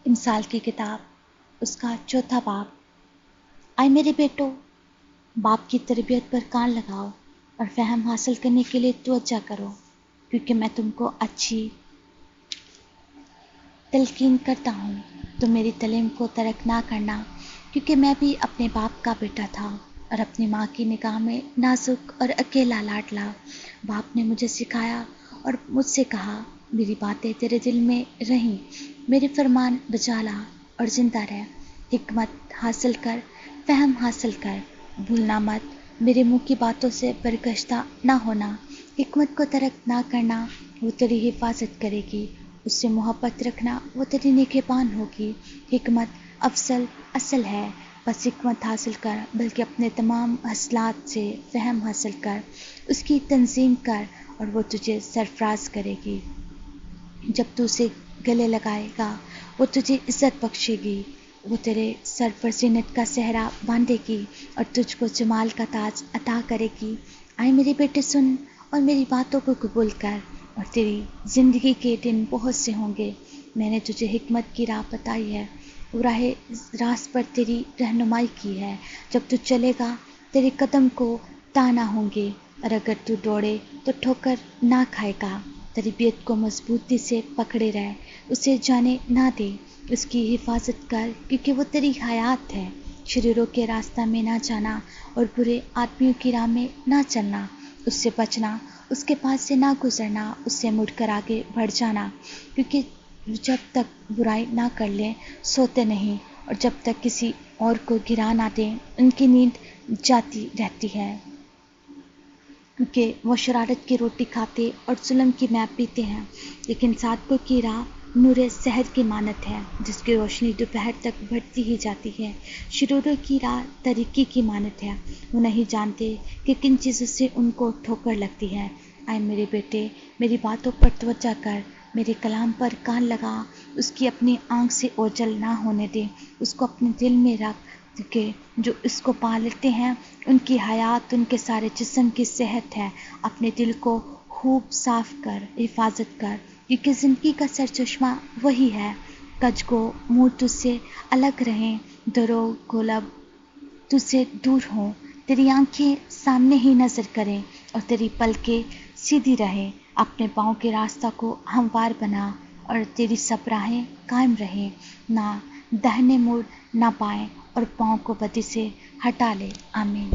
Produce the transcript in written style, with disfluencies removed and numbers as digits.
امثال کی کتاب اس کا 4 باب۔ آئے میرے بیٹو، باپ کی تربیت پر کان لگاؤ اور فہم حاصل کرنے کے لیے توجہ کرو، کیونکہ میں تم کو اچھی تلقین کرتا ہوں۔ تم میری تعلیم کو ترک نہ کرنا، کیونکہ میں بھی اپنے باپ کا بیٹا تھا اور اپنی ماں کی نگاہ میں نازک اور اکیلا لاڈلا۔ باپ نے مجھے سکھایا اور مجھ سے کہا، میری باتیں تیرے دل میں رہیں، میرے فرمان بجا لا اور زندہ رہ۔ حکمت حاصل کر، فہم حاصل کر، بھولنا مت، میرے منہ کی باتوں سے برگشتہ نہ ہونا۔ حکمت کو ترک نہ کرنا، وہ تیری حفاظت کرے گی۔ اس سے محبت رکھنا، وہ تیری نگہبان ہوگی۔ حکمت افضل اصل ہے، بس حکمت حاصل کر، بلکہ اپنے تمام حاصلات سے فہم حاصل کر، اس کی تنظیم کر اور وہ تجھے سرفراز کرے گی۔ جب تو اسے گلے لگائے گا، وہ تجھے عزت بخشے گی، وہ تیرے سر پر زینت کا صحرا باندھے گی اور تجھ کو جمال کا تاج عطا کرے گی۔ آئے میرے بیٹے، سن اور میری باتوں کو قبول کر، اور تیری زندگی کے دن بہت سے ہوں گے۔ میں نے تجھے حکمت کی راہ بتائی ہے، وہ راہ راست پر تیری رہنمائی کی ہے۔ جب تو چلے گا، تیرے قدم کو تانا ہوں گے، اور اگر تو دوڑے تو ٹھوکر نہ کھائے گا۔ تربیت کو مضبوطی سے پکڑے رہ، اسے جانے نہ دے، اس کی حفاظت کر، کیونکہ وہ تیری حیات ہے۔ شریروں کے راستہ میں نہ جانا اور برے آدمیوں کی راہ میں نہ چلنا، اس سے بچنا، اس کے پاس سے نہ گزرنا، اس سے مڑ کر آگے بڑھ جانا، کیونکہ جب تک برائی نہ کر لیں سوتے نہیں، اور جب تک کسی اور کو گرا نہ دیں ان کی نیند جاتی رہتی ہے، کیونکہ وہ شرارت کی روٹی کھاتے اور ظلم کی میپ پیتے ہیں۔ لیکن صادقوں کی راہ نور سحر کی مانند ہے، جس کی روشنی دوپہر تک بڑھتی ہی جاتی ہے۔ شروروں کی راہ تاریکی کی مانند ہے، وہ نہیں جانتے کہ کن چیزوں سے ان کو ٹھوکر لگتی ہے۔ آئے میرے بیٹے، میری باتوں پر توجہ کر، میرے کلام پر کان لگا، اس کی اپنی آنکھ سے اوجھل نہ ہونے دے، اس کو اپنے دل میں رکھ، کہ جو اس کو پا لیتے ہیں ان کی حیات ان کے سارے جسم کی صحت ہے۔ اپنے دل کو خوب صاف کر، حفاظت کر، کیونکہ زندگی کا سرچشمہ وہی ہے۔ کج کو منہ تجھ سے الگ رہیں، درو گولب تجھ سے دور ہوں، تیری آنکھیں سامنے ہی نظر کریں اور تیری پلکیں سیدھی رہیں۔ اپنے پاؤں کے راستہ کو ہموار بنا اور تیری سب راہیں قائم رہیں، نہ داہنے مڑ نہ بائیں، اور پاؤں کو بدی سے ہٹا لے۔ آمین۔